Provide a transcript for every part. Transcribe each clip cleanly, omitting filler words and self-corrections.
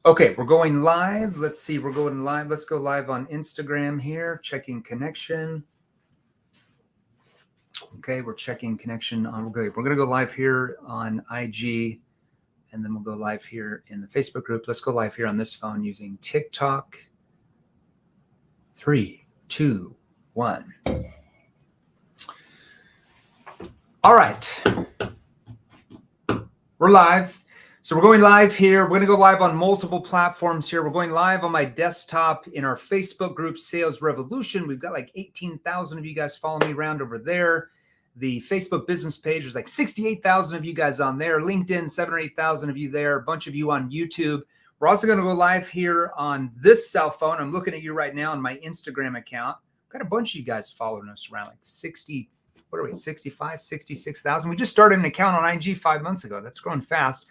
Okay, we're going live. Let's see, we're going live. Let's go live on Instagram here, checking connection. Okay, we're checking connection on, we're going to go live here on IG, and then we'll go live here in the Facebook group. Let's go live here on this phone using TikTok. 3, 2, 1. All right, we're live. So we're going live here. We're going to go live on multiple platforms here. We're going live on my desktop in our Facebook group, Sales Revolution. We've got like 18,000 of you guys following me around over there. The Facebook business page, there's like 68,000 of you guys on there. LinkedIn, 7,000 or 8,000 of you there. A bunch of you on YouTube. We're also going to go live here on this cell phone. I'm looking at you right now on my Instagram account. I've got a bunch of you guys following us around, like 60, what are we, 65, 66,000. We just started an account on IG 5 months ago. That's growing fast.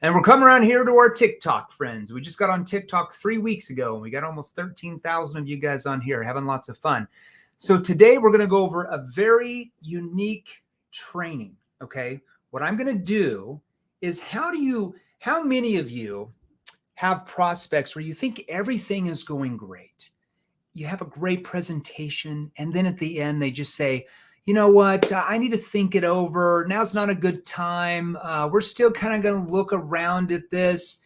And we're coming around here to our TikTok friends. We just got on TikTok 3 weeks ago, and we got almost 13,000 of you guys on here having lots of fun. So today we're going to go over a very unique training, okay? What I'm going to do is how many of you have prospects where you think everything is going great? You have a great presentation, and then at the end they just say, you know what, I need to think it over. Now's not a good time. We're still kind of going to look around at this.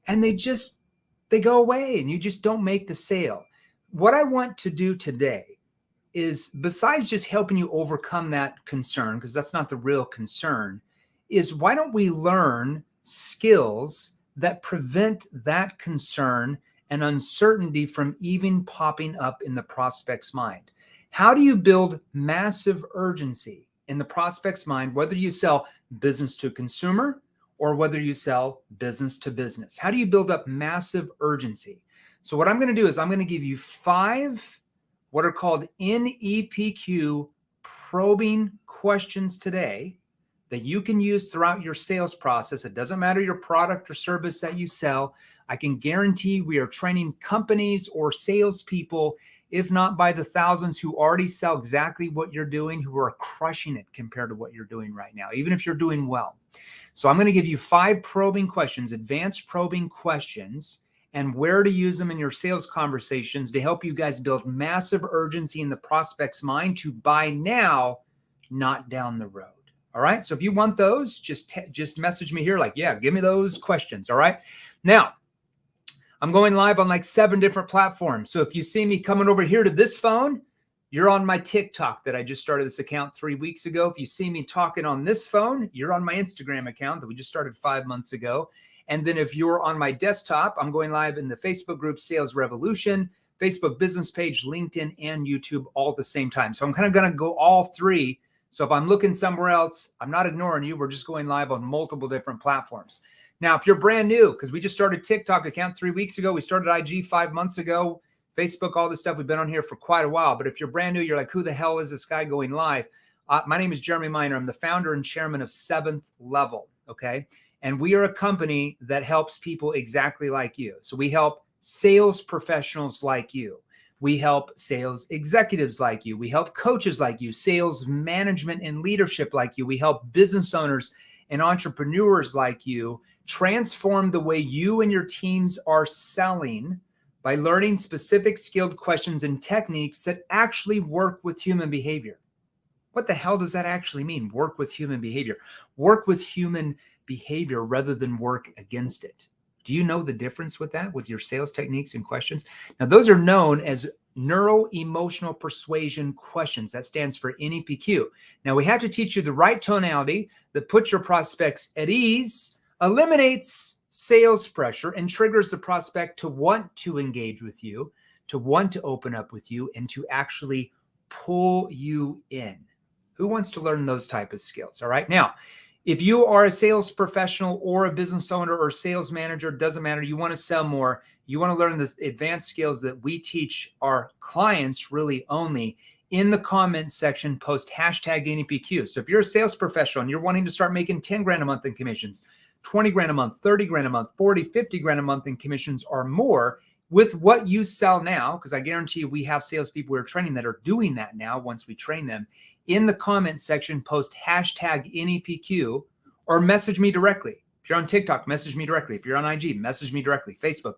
And they go away and you just don't make the sale. What I want to do today is, besides just helping you overcome that concern, because that's not the real concern, is why don't we learn skills that prevent that concern and uncertainty from even popping up in the prospect's mind? How do you build massive urgency in the prospect's mind, whether you sell business to consumer or whether you sell business to business? How do you build up massive urgency? So what I'm going to do is I'm going to give you 5 what are called NEPQ probing questions today that you can use throughout your sales process. It doesn't matter your product or service that you sell. I can guarantee we are training companies or salespeople, if not by the thousands, who already sell exactly what you're doing, who are crushing it compared to what you're doing right now, even if you're doing well. So I'm going to give you 5 probing questions, advanced probing questions, and where to use them in your sales conversations to help you guys build massive urgency in the prospect's mind to buy now, not down the road. All right. So if you want those, just message me here like, yeah, give me those questions. All right. Now, I'm going live on like 7 different platforms. So if you see me coming over here to this phone, you're on my TikTok that I just started this account 3 weeks ago. If you see me talking on this phone, you're on my Instagram account that we just started 5 months ago. And then if you're on my desktop, I'm going live in the Facebook group Sales Revolution, Facebook business page, LinkedIn, and YouTube all at the same time. So I'm kind of going to go all 3. So if I'm looking somewhere else, I'm not ignoring you. We're just going live on multiple different platforms. Now, if you're brand new, because we just started TikTok account 3 weeks ago, we started IG 5 months ago, Facebook, all this stuff, we've been on here for quite a while. But if you're brand new, you're like, who the hell is this guy going live? My name is Jeremy Miner. I'm the founder and chairman of 7th Level, okay? And we are a company that helps people exactly like you. So we help sales professionals like you. We help sales executives like you. We help coaches like you, sales management and leadership like you. We help business owners and entrepreneurs like you transform the way you and your teams are selling by learning specific skilled questions and techniques that actually work with human behavior. What the hell does that actually mean? Work with human behavior. Work with human behavior rather than work against it. Do you know the difference with that, with your sales techniques and questions? Now, those are known as neuro-emotional persuasion questions. That stands for NEPQ. Now, we have to teach you the right tonality that puts your prospects at ease, eliminates sales pressure, and triggers the prospect to want to engage with you, to want to open up with you, and to actually pull you in. Who wants to learn those type of skills? All right. Now, if you are a sales professional or a business owner or sales manager, doesn't matter, you want to sell more, you want to learn the advanced skills that we teach our clients really only, in the comments section, post hashtag NEPQ. So if you're a sales professional and you're wanting to start making 10 grand a month in commissions, 20 grand a month, 30 grand a month, 40, 50 grand a month in commissions or more with what you sell now, because I guarantee you we have salespeople we're training that are doing that now once we train them, in the comments section, post hashtag NEPQ or message me directly. If you're on TikTok, message me directly. If you're on IG, message me directly. Facebook,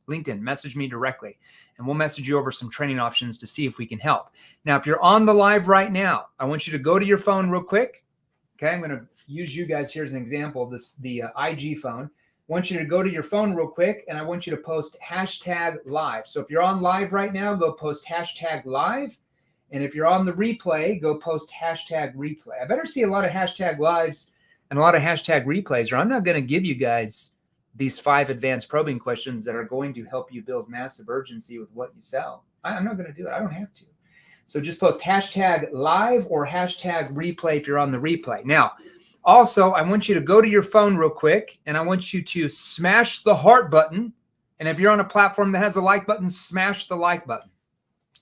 LinkedIn, message me directly. And we'll message you over some training options to see if we can help. Now, if you're on the live right now, I want you to go to your phone real quick. Okay, I'm going to use you guys here as an example, the IG phone. I want you to go to your phone real quick, and I want you to post hashtag live. So if you're on live right now, go post hashtag live. And if you're on the replay, go post hashtag replay. I better see a lot of hashtag lives and a lot of hashtag replays, or I'm not going to give you guys these 5 advanced probing questions that are going to help you build massive urgency with what you sell. I'm not going to do it. I don't have to. So just post hashtag live or hashtag replay if you're on the replay. Now, also, I want you to go to your phone real quick, and I want you to smash the heart button. And if you're on a platform that has a like button, smash the like button.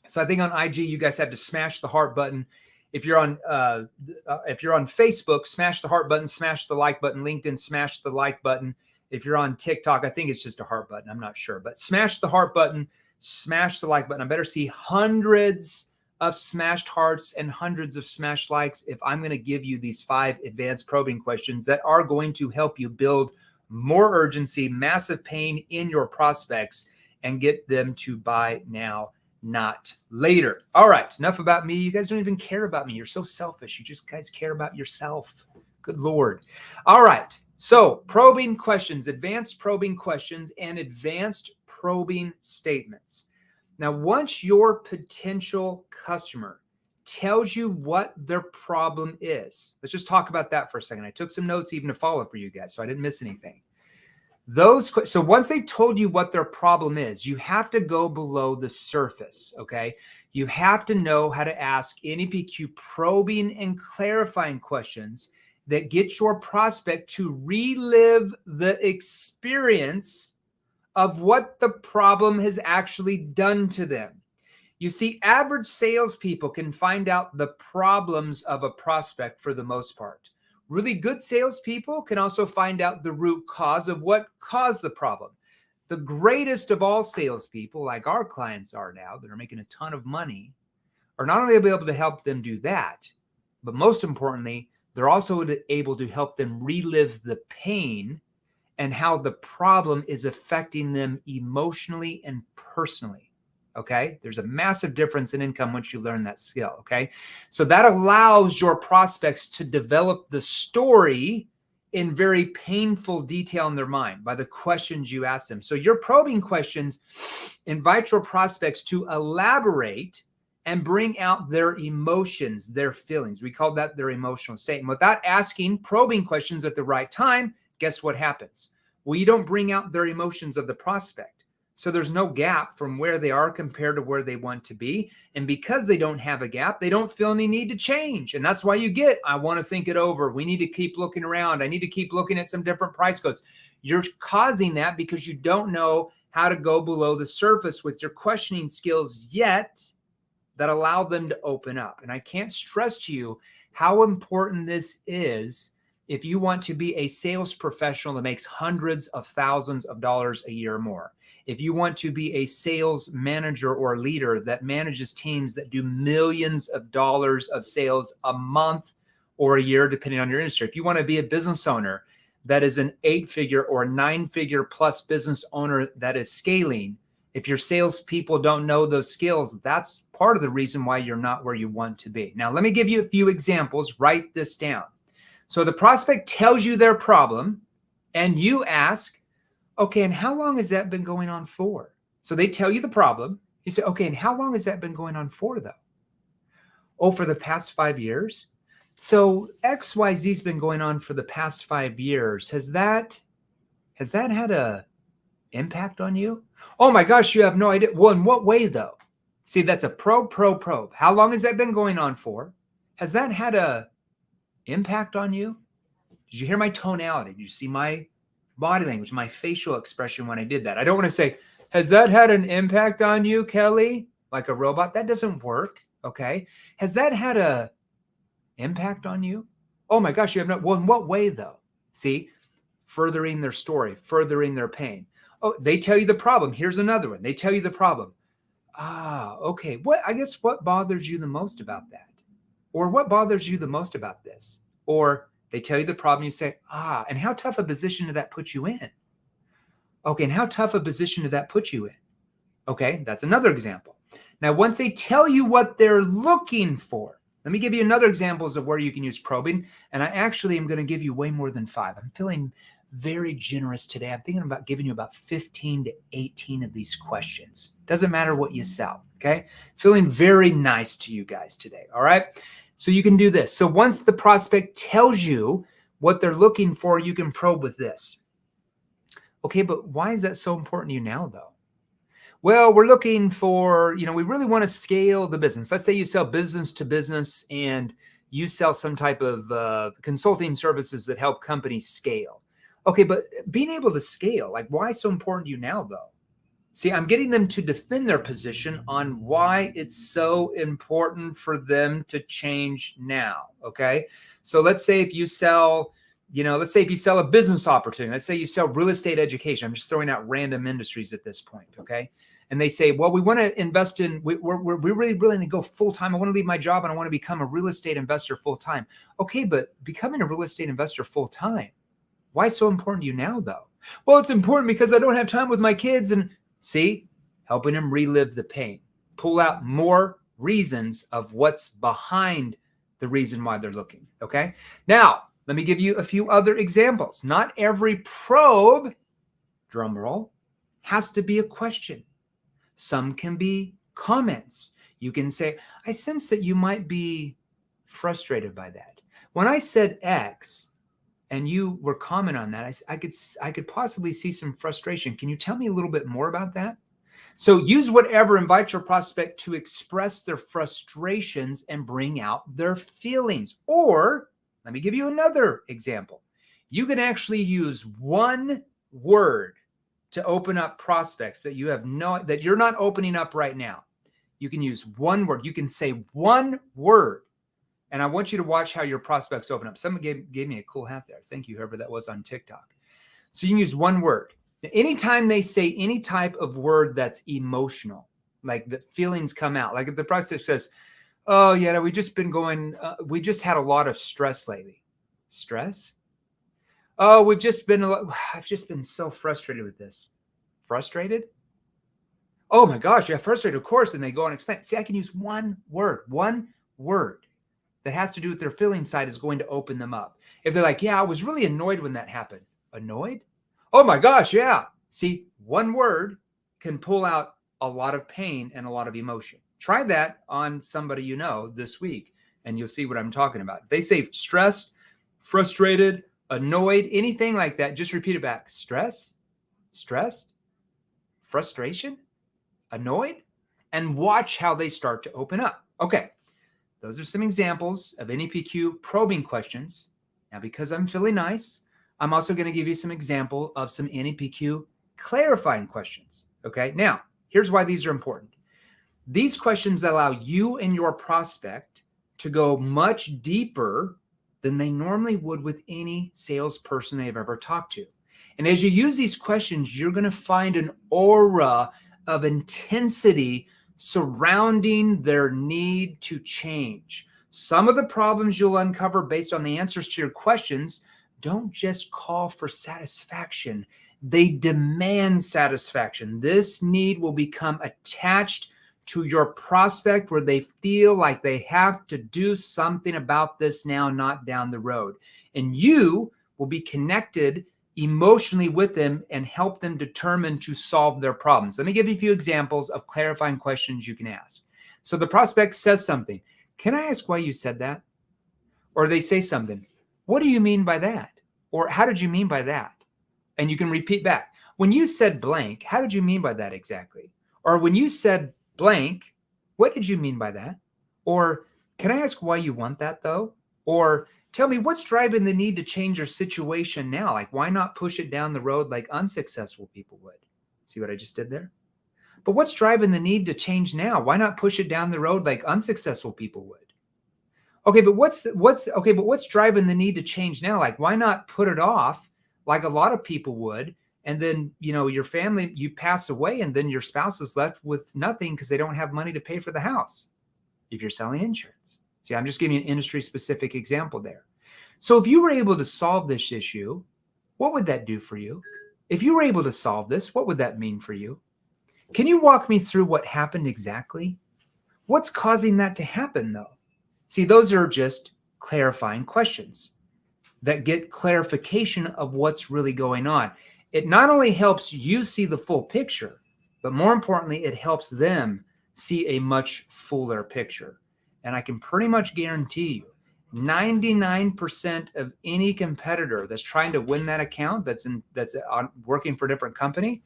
So I think on IG, you guys have to smash the heart button. If you're on Facebook, smash the heart button, smash the like button. LinkedIn, smash the like button. If you're on TikTok, I think it's just a heart button. I'm not sure, but smash the heart button, smash the like button. I better see hundreds of smashed hearts and hundreds of smashed likes if I'm going to give you these 5 advanced probing questions that are going to help you build more urgency, massive pain in your prospects, and get them to buy now, not later. All right, enough about me. You guys don't even care about me. You're so selfish. You just guys care about yourself. Good Lord. All right. So probing questions, advanced probing questions, and advanced probing statements. Now, once your potential customer tells you what their problem is, let's just talk about that for a second. I took some notes even to follow for you guys, so I didn't miss anything. So once they've told you what their problem is, you have to go below the surface, okay? You have to know how to ask NEPQ probing and clarifying questions that get your prospect to relive the experience of what the problem has actually done to them. You see, average salespeople can find out the problems of a prospect for the most part. Really good salespeople can also find out the root cause of what caused the problem. The greatest of all salespeople, like our clients are now, that are making a ton of money, are not only able to help them do that, but most importantly, they're also able to help them relive the pain and how the problem is affecting them emotionally and personally, okay? There's a massive difference in income once you learn that skill, okay? So that allows your prospects to develop the story in very painful detail in their mind by the questions you ask them. So your probing questions invite your prospects to elaborate and bring out their emotions, their feelings. We call that their emotional state. And without asking probing questions at the right time, guess what happens? Well, you don't bring out their emotions of the prospect. So there's no gap from where they are compared to where they want to be. And because they don't have a gap, they don't feel any need to change. And that's why you get, I want to think it over. We need to keep looking around. I need to keep looking at some different price codes. You're causing that because you don't know how to go below the surface with your questioning skills yet that allow them to open up. And I can't stress to you how important this is if you want to be a sales professional that makes hundreds of thousands of dollars a year or more. If you want to be a sales manager or leader that manages teams that do millions of dollars of sales a month or a year, depending on your industry. If you want to be a business owner that is an 8-figure or 9-figure plus business owner that is scaling, if your salespeople don't know those skills, that's part of the reason why you're not where you want to be. Now, let me give you a few examples. Write this down. So the prospect tells you their problem and you ask, okay, and how long has that been going on for? So they tell you the problem. You say, okay, and how long has that been going on for though? Oh, for the past 5 years. So XYZ's been going on for the past 5 years. Has that had a impact on you? Oh my gosh, you have no idea. Well, in what way though? See, that's a probe. How long has that been going on for? Has that had a impact on you? Did you hear my tonality? Did you see my body language, my facial expression when I did that? I don't want to say, has that had an impact on you, Kelly? Like a robot? That doesn't work. Okay. Has that had a impact on you? Oh my gosh, you have not. Well, in what way though? See, furthering their story, furthering their pain. Oh, they tell you the problem. Here's another one. They tell you the problem. Ah, okay. What bothers you the most about that? Or what bothers you the most about this? Or They tell you the problem. You say, and how tough a position did that put you in? Okay, and how tough a position did that put you in? Okay, that's another example. Now, once they tell you what they're looking for, let me give you another examples of where you can use probing. And I actually am going to give you way more than 5. I'm feeling very generous today. I'm thinking about giving you about 15 to 18 of these questions. Doesn't matter what you sell, okay? Feeling very nice to you guys today, all right? So you can do this. So once the prospect tells you what they're looking for, you can probe with this. Okay, but why is that so important to you now, though? Well, we're looking for, we really want to scale the business. Let's say you sell business to business and you sell some type of consulting services that help companies scale. Okay, but being able to scale, like why so important to you now, though? See, I'm getting them to defend their position on why it's so important for them to change now, okay? So let's say if you sell, a business opportunity, let's say you sell real estate education. I'm just throwing out random industries at this point, okay? And they say, well, we want to invest in, we're really willing to go full-time. I want to leave my job and I want to become a real estate investor full-time. Okay, but becoming a real estate investor full-time, why so important to you now, though? Well, it's important because I don't have time with my kids. And see, helping them relive the pain, pull out more reasons of what's behind the reason why they're looking, okay? Now, let me give you a few other examples. Not every probe, drum roll, has to be a question. Some can be comments. You can say, I sense that you might be frustrated by that. When I said X and you were commenting on that, I could possibly see some frustration. Can you tell me a little bit more about that? So use whatever, invite your prospect to express their frustrations and bring out their feelings. Or let me give you another example. You can actually use one word to open up prospects that that you're not opening up right now. You can use one word. You can say one word. And I want you to watch how your prospects open up. Someone gave me a cool hat there. Thank you, whoever that was on TikTok. So you can use one word. Anytime they say any type of word that's emotional, like the feelings come out, like if the prospect says, oh, yeah, we just had a lot of stress lately. Stress? Oh, I've just been so frustrated with this. Frustrated? Oh my gosh, yeah, frustrated, of course. And they go on explain. See, I can use one word that has to do with their feeling side is going to open them up. If they're like, yeah, I was really annoyed when that happened. Annoyed? Oh my gosh, yeah. See, one word can pull out a lot of pain and a lot of emotion. Try that on somebody this week, and you'll see what I'm talking about. If they say stressed, frustrated, annoyed, anything like that, just repeat it back. Stress, stressed, frustration, annoyed, and watch how they start to open up. Okay, those are some examples of NEPQ probing questions. Now, because I'm feeling nice, I'm also going to give you some example of some NEPQ clarifying questions. Okay, now, here's why these are important. These questions allow you and your prospect to go much deeper than they normally would with any salesperson they've ever talked to. And as you use these questions, you're going to find an aura of intensity surrounding their need to change. Some of the problems you'll uncover based on the answers to your questions don't just call for satisfaction. They demand satisfaction. This need will become attached to your prospect where they feel like they have to do something about this now, not down the road. And you will be connected emotionally with them and help them determine to solve their problems. Let me give you a few examples of clarifying questions you can ask. So the prospect says something. Can I ask why you said that? Or they say something. What do you mean by that? Or how did you mean by that? And you can repeat back. When you said blank, how did you mean by that exactly? Or when you said blank, what did you mean by that? Or can I ask why you want that though? Or tell me what's driving the need to change your situation now? Like why not push it down the road like unsuccessful people would? See what I just did there? But what's driving the need to change now? Why not push it down the road like unsuccessful people would? Okay, but what's driving the need to change now? Like why not put it off like a lot of people would? And then, your family, you pass away and then your spouse is left with nothing because they don't have money to pay for the house if you're selling insurance. See, I'm just giving you an industry specific example there. So if you were able to solve this issue, what would that do for you? If you were able to solve this, what would that mean for you? Can you walk me through what happened exactly? What's causing that to happen, though? See, those are just clarifying questions that get clarification of what's really going on. It not only helps you see the full picture, but more importantly, it helps them see a much fuller picture. And I can pretty much guarantee you, 99% of any competitor that's trying to win that account that's working for a different company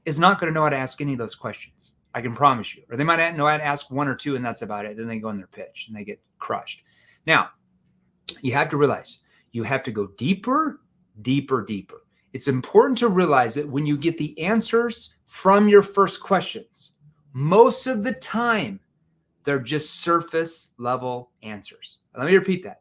is not going to know how to ask any of those questions. I can promise you. Or they might know how to ask one or two, and that's about it. Then they go in their pitch and they get crushed. Now, you have to realize you have to go deeper, deeper, deeper. It's important to realize that when you get the answers from your first questions, most of the time, they're just surface level answers. Let me repeat that.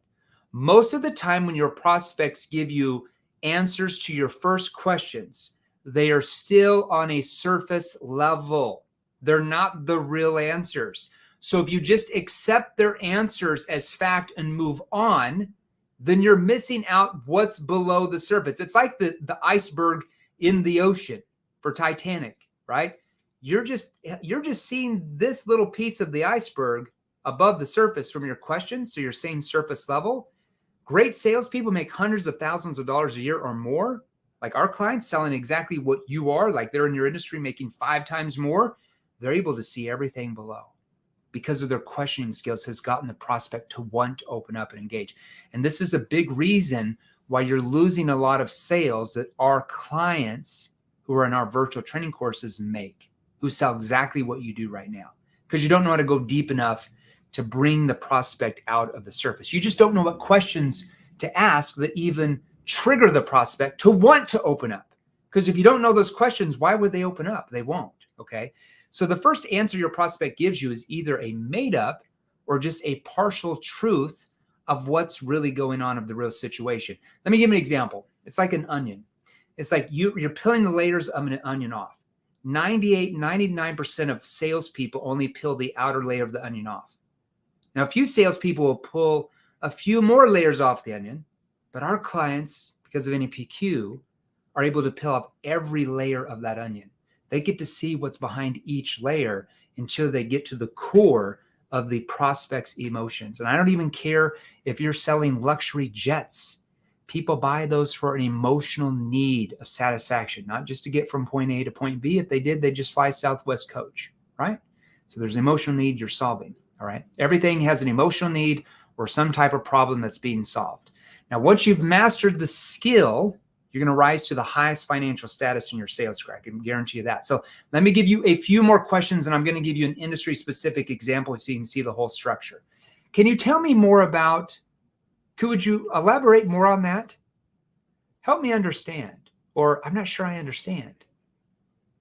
Most of the time when your prospects give you answers to your first questions, they are still on a surface level. They're not the real answers. So if you just accept their answers as fact and move on, then you're missing out what's below the surface. It's like the iceberg in the ocean for Titanic, right? You're just seeing this little piece of the iceberg above the surface from your questions. So you're saying surface level. Great salespeople make hundreds of thousands of dollars a year or more. Like our clients selling exactly what you are, like they're in your industry making 5 times more. They're able to see everything below because of their questioning skills has gotten the prospect to want to open up and engage. And this is a big reason why you're losing a lot of sales that our clients who are in our virtual training courses make, who sell exactly what you do right now, because you don't know how to go deep enough to bring the prospect out of the surface. You just don't know what questions to ask that even trigger the prospect to want to open up. Because if you don't know those questions, why would they open up? They won't, okay? So the first answer your prospect gives you is either a made up or just a partial truth of what's really going on of the real situation. Let me give you an example. It's like an onion. It's like you're peeling the layers of an onion off. 99% of salespeople only peel the outer layer of the onion off. Now, a few salespeople will pull a few more layers off the onion, but our clients, because of NPQ, are able to peel off every layer of that onion. They get to see what's behind each layer until they get to the core of the prospect's emotions. And I don't even care if you're selling luxury jets. People buy those for an emotional need of satisfaction, not just to get from point A to point B. If they did, they'd just fly Southwest Coach, right? So there's an emotional need you're solving, all right? Everything has an emotional need or some type of problem that's being solved. Now, once you've mastered the skill, you're going to rise to the highest financial status in your sales career. I can guarantee you that. So let me give you a few more questions, and I'm going to give you an industry-specific example so you can see the whole structure. Can you tell me more about, could you elaborate more on that? Help me understand, or I'm not sure I understand.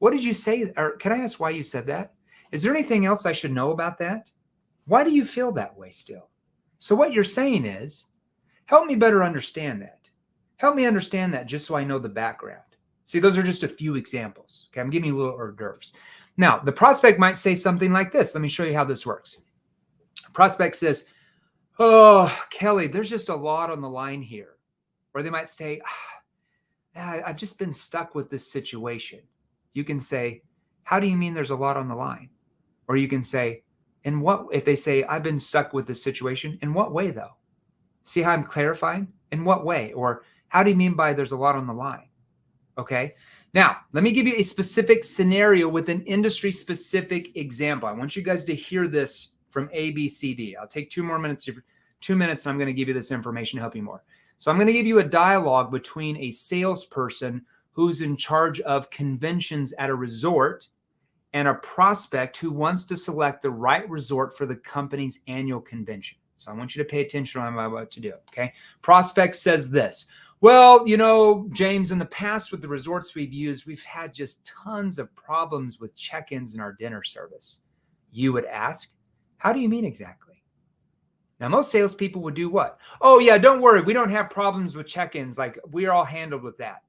What did you say? Or can I ask why you said that? Is there anything else I should know about that? Why do you feel that way still? So what you're saying is, help me better understand that. Help me understand that just so I know the background. See, those are just a few examples. Okay, I'm giving you a little hors d'oeuvres. Now, the prospect might say something like this. Let me show you how this works. Prospect says, oh, Kelly, there's just a lot on the line here. Or they might say, I've just been stuck with this situation. You can say, how do you mean there's a lot on the line? Or you can say, if they say, I've been stuck with this situation, in what way though? See how I'm clarifying? In what way? Or how do you mean by there's a lot on the line? Okay. Now, let me give you a specific scenario with an industry specific example. I want you guys to hear this from A, B, C, D. I'll take 2 more minutes, 2 minutes, and I'm going to give you this information to help you more. So I'm going to give you a dialogue between a salesperson who's in charge of conventions at a resort and a prospect who wants to select the right resort for the company's annual convention. So I want you to pay attention to what I'm about to do, okay? Prospect says this. Well, you know, James, in the past with the resorts we've used, we've had just tons of problems with check-ins in our dinner service. You would ask, how do you mean exactly? Now, most salespeople would do what? Oh, yeah, don't worry. We don't have problems with check-ins. Like, we're all handled with that.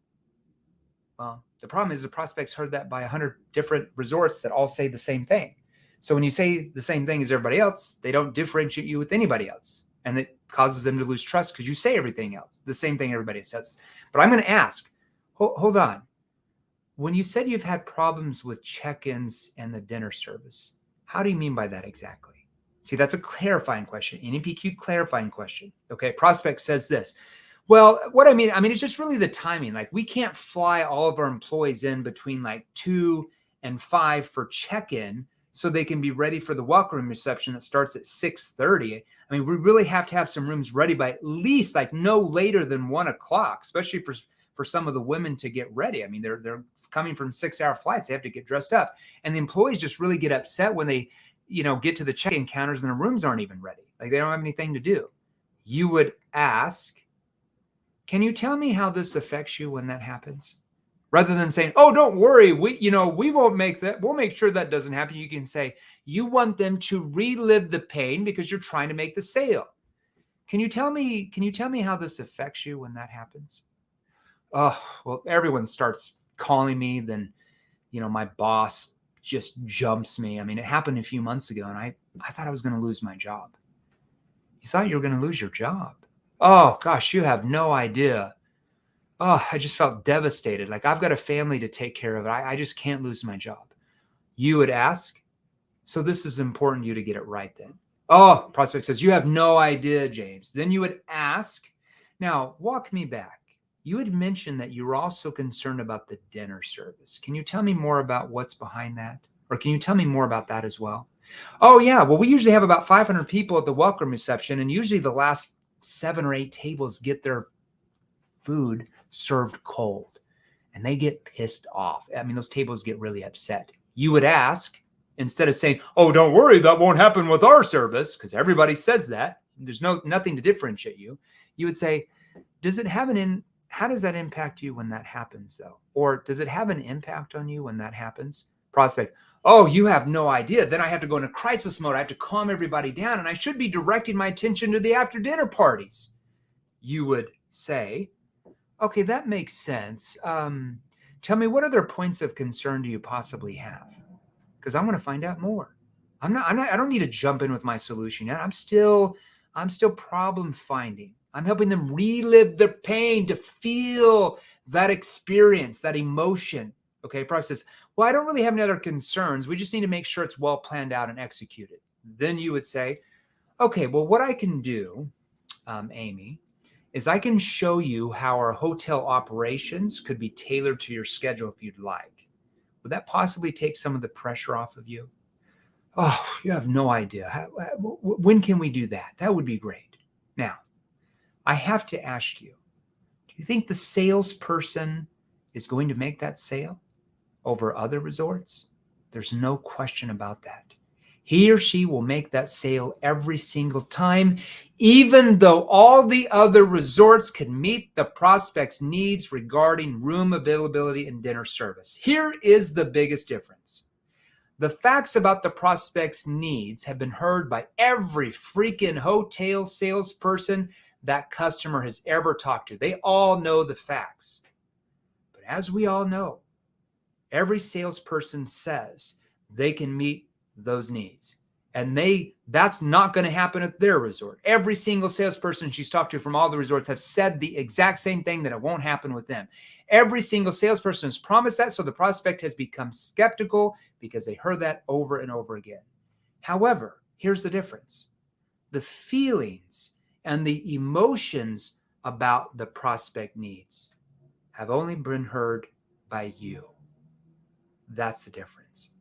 Well, the problem is the prospects heard that by 100 different resorts that all say the same thing. So when you say the same thing as everybody else, they don't differentiate you with anybody else. And that causes them to lose trust because you say everything else, the same thing everybody says. But I'm going to ask, hold on. When you said you've had problems with check-ins and the dinner service, how do you mean by that exactly? See, that's a clarifying question, NEPQ clarifying question. Okay, prospect says this. Well, what I mean, it's just really the timing. Like we can't fly all of our employees in between like 2 and 5 for check-in so they can be ready for the welcome room reception that starts at 6:30. I mean, we really have to have some rooms ready by at least like no later than 1 o'clock, especially for some of the women to get ready. I mean, they're coming from 6-hour flights. They have to get dressed up. And the employees just really get upset when they, get to the check-in counters and the rooms aren't even ready. Like they don't have anything to do. You would ask, can you tell me how this affects you when that happens? Rather than saying, oh, don't worry, we won't make that. We'll make sure that doesn't happen. You can say, you want them to relive the pain because you're trying to make the sale. Can you tell me how this affects you when that happens? Oh, well, everyone starts calling me. Then, my boss just jumps me. I mean, it happened a few months ago and I thought I was going to lose my job. You thought you were going to lose your job? Oh gosh, you have no idea. Oh, I just felt devastated. Like I've got a family to take care of. I just can't lose my job. You would ask, so this is important to you to get it right then. Oh, prospect says, you have no idea, James. Then you would ask, now walk me back. You had mentioned that you were also concerned about the dinner service. Can you tell me more about what's behind that? Or can you tell me more about that as well? Oh yeah, well, we usually have about 500 people at the welcome reception, and usually the last 7 or 8 tables get their food served cold and they get pissed off. I mean, those tables get really upset. You would ask, instead of saying, oh, don't worry, that won't happen with our service, because everybody says that. There's nothing to differentiate you. You would say, how does that impact you when that happens though? Or does it have an impact on you when that happens? Prospect, oh, you have no idea. Then I have to go into crisis mode. I have to calm everybody down and I should be directing my attention to the after dinner parties. You would say, okay, that makes sense. Tell me, what other points of concern do you possibly have? Because I want to find out more. I don't need to jump in with my solution yet. I'm still problem finding. I'm helping them relive the pain, to feel that experience, that emotion. Okay, Prof says, well, I don't really have any other concerns. We just need to make sure it's well planned out and executed. Then you would say, okay, well, what I can do, Amy, is I can show you how our hotel operations could be tailored to your schedule if you'd like. Would that possibly take some of the pressure off of you? Oh, you have no idea. When can we do that? That would be great. Now, I have to ask you, do you think the salesperson is going to make that sale over other resorts? There's no question about that. He or she will make that sale every single time, even though all the other resorts can meet the prospect's needs regarding room availability and dinner service. Here is the biggest difference. The facts about the prospect's needs have been heard by every freaking hotel salesperson that customer has ever talked to. They all know the facts. But as we all know, every salesperson says they can meet those needs. And that's not going to happen at their resort. Every single salesperson she's talked to from all the resorts have said the exact same thing, that it won't happen with them. Every single salesperson has promised that, so the prospect has become skeptical because they heard that over and over again. However, here's the difference. The feelings and the emotions about the prospect needs have only been heard by you. That's the difference.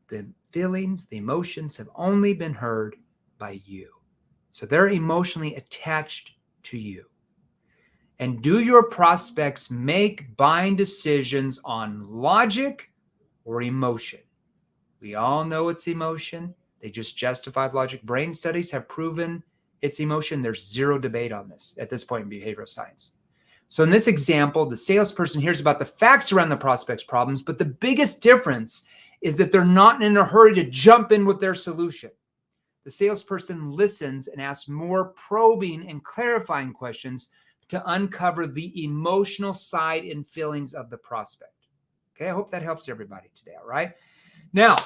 The feelings, the emotions have only been heard by you. So they're emotionally attached to you. And do your prospects make buying decisions on logic or emotion? We all know it's emotion. They just justified logic. Brain studies have proven it's emotion. There's zero debate on this at this point in behavioral science. So in this example, the salesperson hears about the facts around the prospect's problems, but the biggest difference is that they're not in a hurry to jump in with their solution. The salesperson listens and asks more probing and clarifying questions to uncover the emotional side and feelings of the prospect. Okay, I hope that helps everybody today, all right? Now,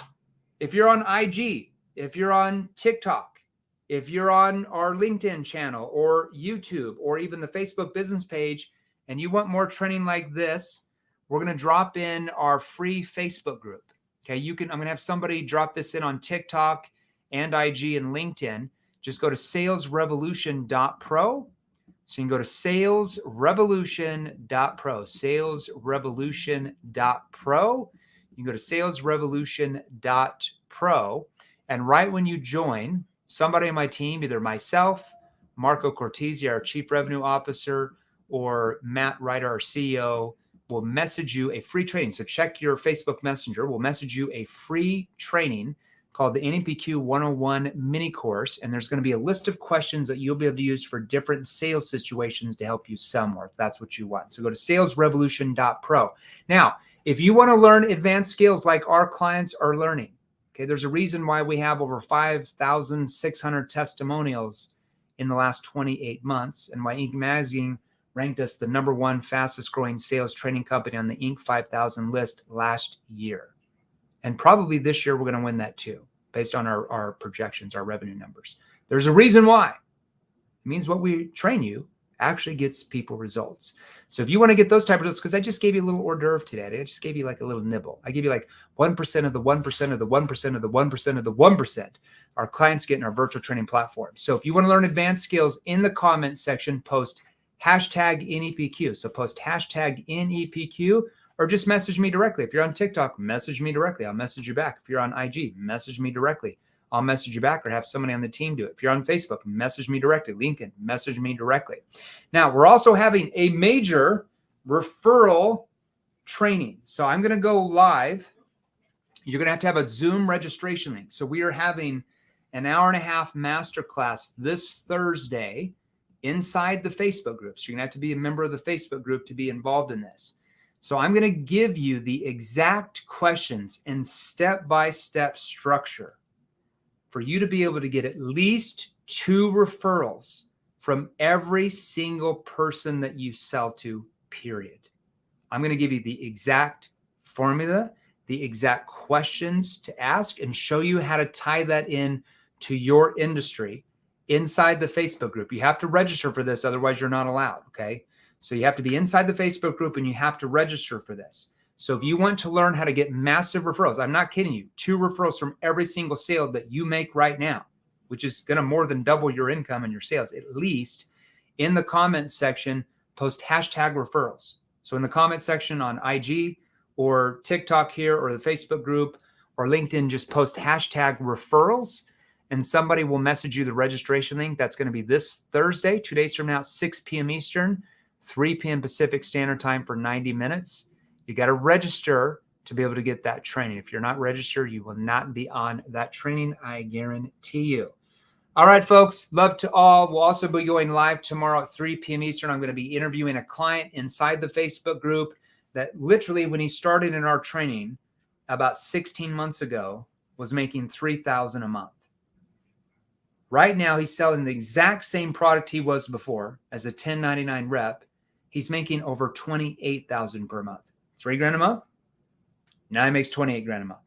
if you're on IG, if you're on TikTok, If you're on our LinkedIn channel or YouTube or even the Facebook business page and you want more training like this, we're going to drop in our free Facebook group. Okay, I'm going to have somebody drop this in on TikTok and IG and LinkedIn. Just go to salesrevolution.pro. So you can go to salesrevolution.pro, salesrevolution.pro. You can go to salesrevolution.pro. And right when you join, somebody on my team, either myself, Marco Cortese, our Chief Revenue Officer, or Matt Ryder, our CEO, will message you a free training. So check your Facebook Messenger. We'll message you a free training called the NEPQ 101 mini course. And there's going to be a list of questions that you'll be able to use for different sales situations to help you sell more, if that's what you want. So go to salesrevolution.pro. Now, if you want to learn advanced skills like our clients are learning, okay, there's a reason why we have over 5,600 testimonials in the last 28 months, and why Inc. Magazine ranked us the #1 fastest growing sales training company on the Inc. 5000 list last year. And probably this year, we're going to win that too, based on our projections, our revenue numbers. There's a reason why. It means what we train you actually gets people results. So if you want to get those type of results, because I just gave you a little hors d'oeuvre today. I just gave you like a little nibble. I gave you like 1% of the 1% of the 1% of the 1% of the 1%. Our clients get in our virtual training platform. So if you want to learn advanced skills, in the comment section, post hashtag NEPQ. So post hashtag NEPQ, or just message me directly. If you're on TikTok, message me directly. I'll message you back. If you're on IG, message me directly. I'll message you back, or have somebody on the team do it. If you're on Facebook, message me directly. LinkedIn, message me directly. Now, we're also having a major referral training. So I'm going to go live. You're going to have a Zoom registration link. So we are having an hour-and-a-half masterclass this Thursday inside the Facebook group. So you're going to have to be a member of the Facebook group to be involved in this. So I'm going to give you the exact questions and step-by-step structure for you to be able to get at least 2 referrals from every single person that you sell to, period. I'm going to give you the exact formula, the exact questions to ask, and show you how to tie that in to your industry inside the Facebook group. You have to register for this, otherwise you're not allowed, okay? So you have to be inside the Facebook group and you have to register for this. So if you want to learn how to get massive referrals, I'm not kidding you, 2 referrals from every single sale that you make right now, which is going to more than double your income and your sales, at least, in the comments section, post hashtag referrals. So in the comment section on IG or TikTok here, or the Facebook group or LinkedIn, just post hashtag referrals, and somebody will message you the registration link. That's going to be this Thursday, 2 days from now, 6 p.m. Eastern, 3 p.m. Pacific Standard Time for 90 minutes. You got to register to be able to get that training. If you're not registered, you will not be on that training, I guarantee you. All right, folks, love to all. We'll also be going live tomorrow at 3 p.m. Eastern. I'm going to be interviewing a client inside the Facebook group that literally, when he started in our training about 16 months ago, was making $3,000 a month. Right now, he's selling the exact same product he was before as a 1099 rep. He's making over $28,000 per month. $3,000 a month. Now he makes $28,000 a month.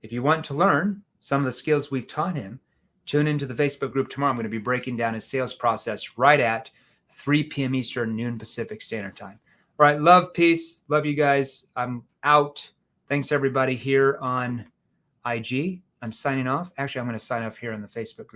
If you want to learn some of the skills we've taught him, tune into the Facebook group tomorrow. I'm going to be breaking down his sales process right at 3 p.m. Eastern, noon Pacific Standard Time. All right. Love, peace. Love you guys. I'm out. Thanks, everybody, here on IG. I'm signing off. Actually, I'm going to sign off here on the Facebook group.